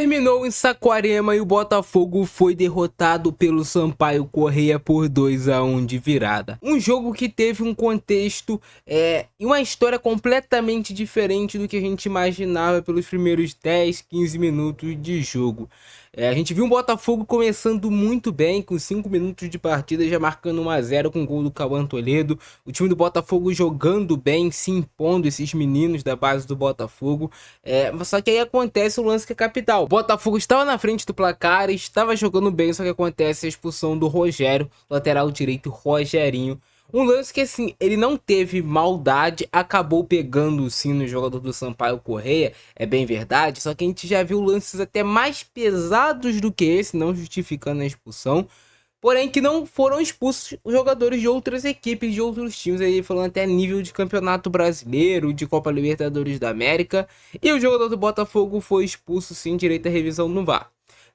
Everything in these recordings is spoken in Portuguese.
terminou em Saquarema e o Botafogo foi derrotado pelo Sampaio Corrêa por 2-1 de virada. Um jogo que teve um contexto e uma história completamente diferente do que a gente imaginava pelos primeiros 10, 15 minutos de jogo. A gente viu o Botafogo começando muito bem, com 5 minutos de partida já marcando 1-0 com o gol do Cauã Toledo. O time do Botafogo jogando bem, se impondo, esses meninos da base do Botafogo. Só que aí acontece o lance que é capital. O Botafogo estava na frente do placar, estava jogando bem, só que acontece a expulsão do Rogério, lateral direito Rogerinho. Um lance que, assim, ele não teve maldade, acabou pegando sim no jogador do Sampaio Corrêa, é bem verdade, só que a gente já viu lances até mais pesados do que esse, não justificando a expulsão, porém que não foram expulsos os jogadores de outras equipes, de outros times, aí falando até nível de Campeonato Brasileiro, de Copa Libertadores da América, e o jogador do Botafogo foi expulso sim, direito à revisão no VAR.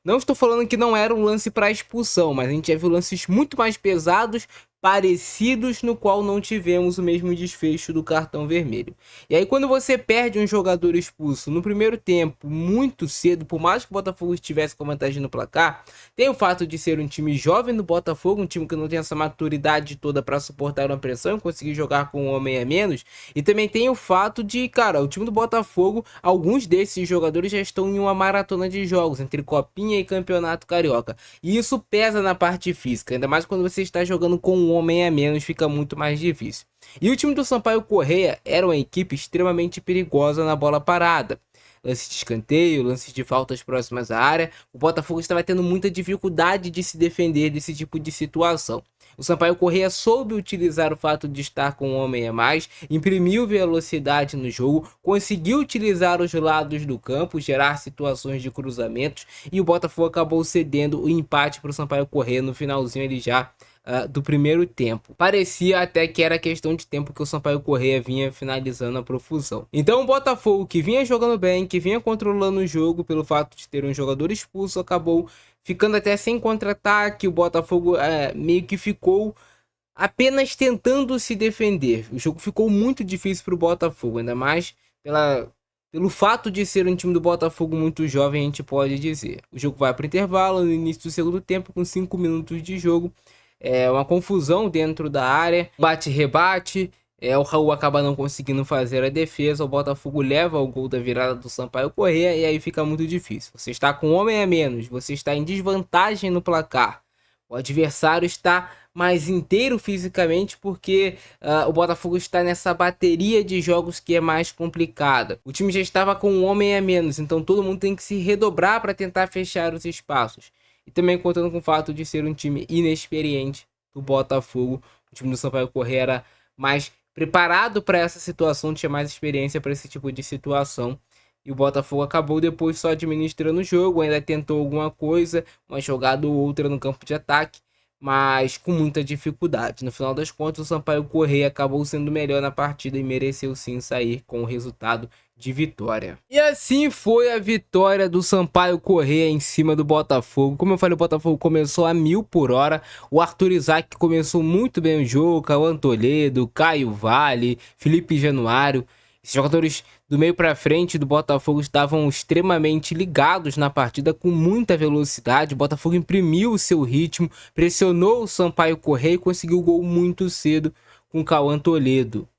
Não estou falando que não era um lance para expulsão, mas a gente já viu lances muito mais pesados, parecidos, no qual não tivemos o mesmo desfecho do cartão vermelho. E aí quando você perde um jogador expulso no primeiro tempo, muito cedo, por mais que o Botafogo estivesse com vantagem no placar, tem o fato de ser um time jovem do Botafogo, um time que não tem essa maturidade toda para suportar uma pressão e conseguir jogar com um homem a menos, e também tem o fato de, cara, o time do Botafogo, alguns desses jogadores já estão em uma maratona de jogos, entre Copinha e Campeonato Carioca, e isso pesa na parte física, ainda mais quando você está jogando com um homem a menos, fica muito mais difícil. E o time do Sampaio Corrêa era uma equipe extremamente perigosa na bola parada. Lances de escanteio, lances de faltas próximas à área, o Botafogo estava tendo muita dificuldade de se defender desse tipo de situação. O Sampaio Corrêa soube utilizar o fato de estar com um homem a mais, imprimiu velocidade no jogo, conseguiu utilizar os lados do campo, gerar situações de cruzamentos, e o Botafogo acabou cedendo o empate para o Sampaio Corrêa no finalzinho ali já do primeiro tempo. Parecia até que era questão de tempo que o Sampaio Corrêa vinha finalizando a profusão. Então o Botafogo, que vinha jogando bem, que vinha controlando o jogo pelo fato de ter um jogador expulso, acabou ficando até sem contra-ataque. O Botafogo meio que ficou apenas tentando se defender. O jogo ficou muito difícil para o Botafogo, ainda mais pelo fato de ser um time do Botafogo muito jovem, a gente pode dizer. O jogo vai para o intervalo no início do segundo tempo, com 5 minutos de jogo. Uma confusão dentro da área, bate-rebate, o Raul acaba não conseguindo fazer a defesa, o Botafogo leva o gol da virada do Sampaio Corrêa e aí fica muito difícil. Você está com um homem a menos, você está em desvantagem no placar, o adversário está mais inteiro fisicamente porque o Botafogo está nessa bateria de jogos que é mais complicada. O time já estava com um homem a menos, então todo mundo tem que se redobrar para tentar fechar os espaços. E também contando com o fato de ser um time inexperiente do Botafogo. O time do Sampaio Corrêa era mais preparado para essa situação, tinha mais experiência para esse tipo de situação. E o Botafogo acabou depois só administrando o jogo, ainda tentou alguma coisa, uma jogada ou outra no campo de ataque, mas com muita dificuldade. No final das contas, o Sampaio Corrêa acabou sendo melhor na partida e mereceu sim sair com o resultado de vitória. E assim foi a vitória do Sampaio Corrêa em cima do Botafogo. Como eu falei, o Botafogo começou a 1000 por hora. O Arthur Isaac começou muito bem o jogo, Cauã Toledo, Caio Vale, Felipe Januário. Esses jogadores do meio para frente do Botafogo estavam extremamente ligados na partida, com muita velocidade. O Botafogo imprimiu o seu ritmo, pressionou o Sampaio Corrêa e conseguiu o gol muito cedo com o Cauã Toledo.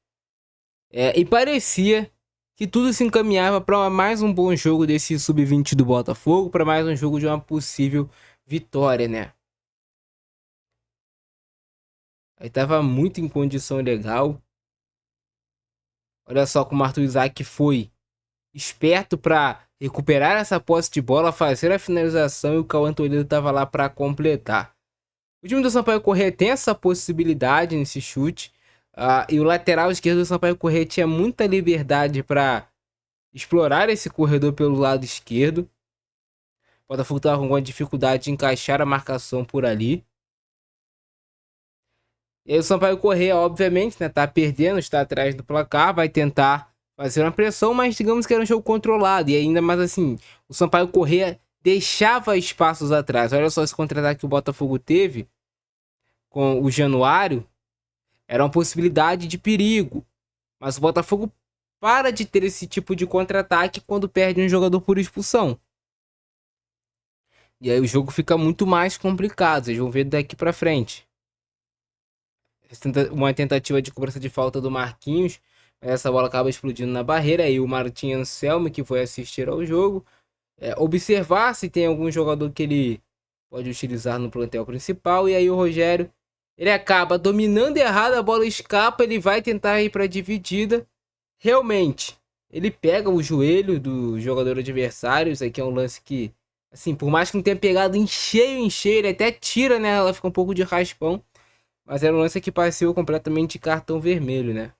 E parecia que tudo se encaminhava para mais um bom jogo desse sub-20 do Botafogo, para mais um jogo de uma possível vitória, né? Aí tava muito em condição legal. Olha só como o Arthur Isaac foi esperto para recuperar essa posse de bola, fazer a finalização, e o Cauã Toledo estava lá para completar. O time do Sampaio Corrêa tem essa possibilidade nesse chute, e o lateral esquerdo do Sampaio Corrêa tinha muita liberdade para explorar esse corredor pelo lado esquerdo. O Botafogo estava com alguma dificuldade de encaixar a marcação por ali. E aí o Sampaio Corrêa, obviamente, né, tá perdendo, está atrás do placar, vai tentar fazer uma pressão, mas digamos que era um jogo controlado. E ainda mais assim, o Sampaio Corrêa deixava espaços atrás. Olha só esse contra-ataque que o Botafogo teve com o Januário. Era uma possibilidade de perigo. Mas o Botafogo para de ter esse tipo de contra-ataque quando perde um jogador por expulsão. E aí o jogo fica muito mais complicado, vocês vão ver daqui pra frente. Uma tentativa de cobrança de falta do Marquinhos, essa bola acaba explodindo na barreira, aí o Martin Anselmi, que foi assistir ao jogo, observar se tem algum jogador que ele pode utilizar no plantel principal, e aí o Rogério, ele acaba dominando errado, a bola escapa, ele vai tentar ir para dividida, realmente, ele pega o joelho do jogador adversário, isso aqui é um lance que, assim, por mais que não tenha pegado em cheio, ele até tira, né, ela fica um pouco de raspão, mas era um lance que passou completamente de cartão vermelho, né.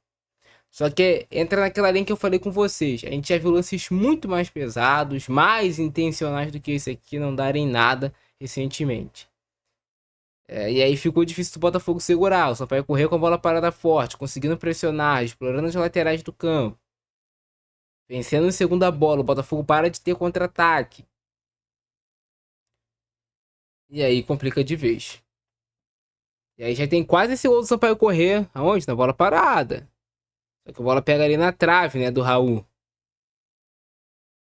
Só que entra naquela linha que eu falei com vocês. A gente já viu lances muito mais pesados, mais intencionais do que esse aqui, não darem nada recentemente. E aí ficou difícil do Botafogo segurar. O Sampaio correr com a bola parada forte, conseguindo pressionar, explorando as laterais do campo. Vencendo em segunda bola, o Botafogo para de ter contra-ataque. E aí complica de vez. E aí já tem quase esse gol do Sampaio correr. Aonde? Na bola parada. Só que a bola pega ali na trave, né, do Raul.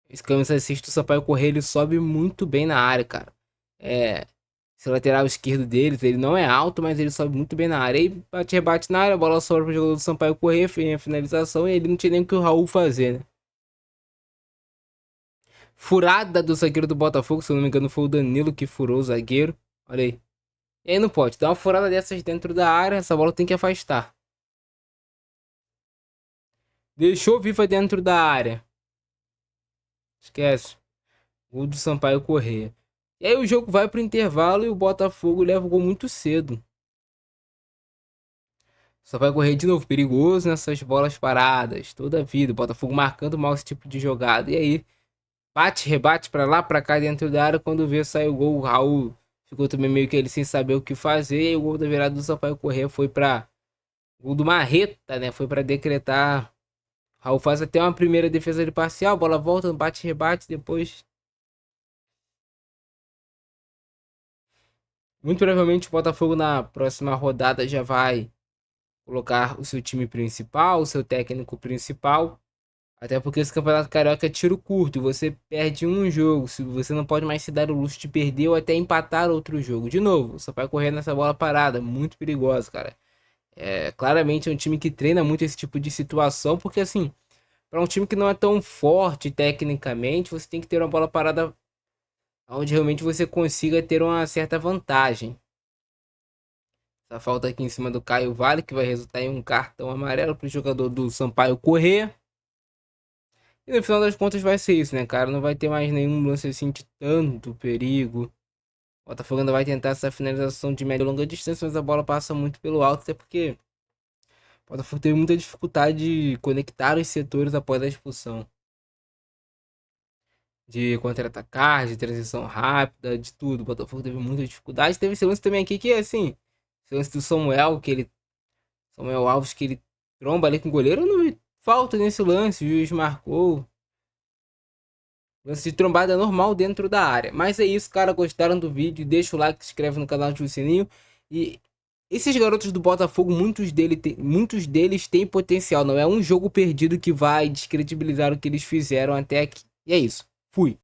Esse camisa assiste do Sampaio correr, ele sobe muito bem na área, cara. Esse lateral esquerdo deles, ele não é alto, mas ele sobe muito bem na área. Aí bate, rebate na área, a bola sobra pro jogador do Sampaio correr, fez a finalização e ele não tinha nem o que o Raul fazer, né? Furada do zagueiro do Botafogo, se eu não me engano foi o Danilo que furou o zagueiro. Olha aí. E aí não pode, dá uma furada dessas dentro da área, essa bola tem que afastar. Deixou viva dentro da área. Esquece. Gol do Sampaio correr. E aí o jogo vai pro intervalo e o Botafogo leva o gol muito cedo. Só vai correr de novo, perigoso nessas bolas paradas. Toda a vida, o Botafogo marcando mal esse tipo de jogada. E aí, bate, rebate pra lá, pra cá dentro da área. Quando vê, sai o gol. O Raul ficou também meio que ele sem saber o que fazer. E o gol da virada do Sampaio correr foi pra... Gol do Marreta, né? Foi pra decretar. O Raul faz até uma primeira defesa de parcial. Bola volta, bate, rebate, depois... Muito provavelmente o Botafogo na próxima rodada já vai colocar o seu time principal, o seu técnico principal. Até porque esse campeonato carioca é tiro curto. Você perde um jogo. Você não pode mais se dar o luxo de perder ou até empatar outro jogo. De novo, você vai correr nessa bola parada. Muito perigosa, cara. Claramente é um time que treina muito esse tipo de situação. Porque assim, para um time que não é tão forte tecnicamente, você tem que ter uma bola parada onde realmente você consiga ter uma certa vantagem. Essa falta aqui em cima do Caio Vale, que vai resultar em um cartão amarelo para o jogador do Sampaio correr. E no final das contas vai ser isso, né, cara? Não vai ter mais nenhum lance assim de tanto perigo. O Botafogo ainda vai tentar essa finalização de média e longa distância, mas a bola passa muito pelo alto, até porque o Botafogo teve muita dificuldade de conectar os setores após a expulsão. De contra-atacar, de transição rápida, de tudo. O Botafogo teve muita dificuldade. Teve esse lance também aqui que, assim, esse lance do Samuel, Samuel Alves, que ele tromba ali com o goleiro, não vi falta nesse lance, o juiz marcou. Lance de trombada normal dentro da área. Mas é isso, cara. Gostaram do vídeo? Deixa o like, se inscreve no canal, ativa o sininho. E esses garotos do Botafogo, muitos deles têm potencial. Não é um jogo perdido que vai descredibilizar o que eles fizeram até aqui. E é isso. Fui.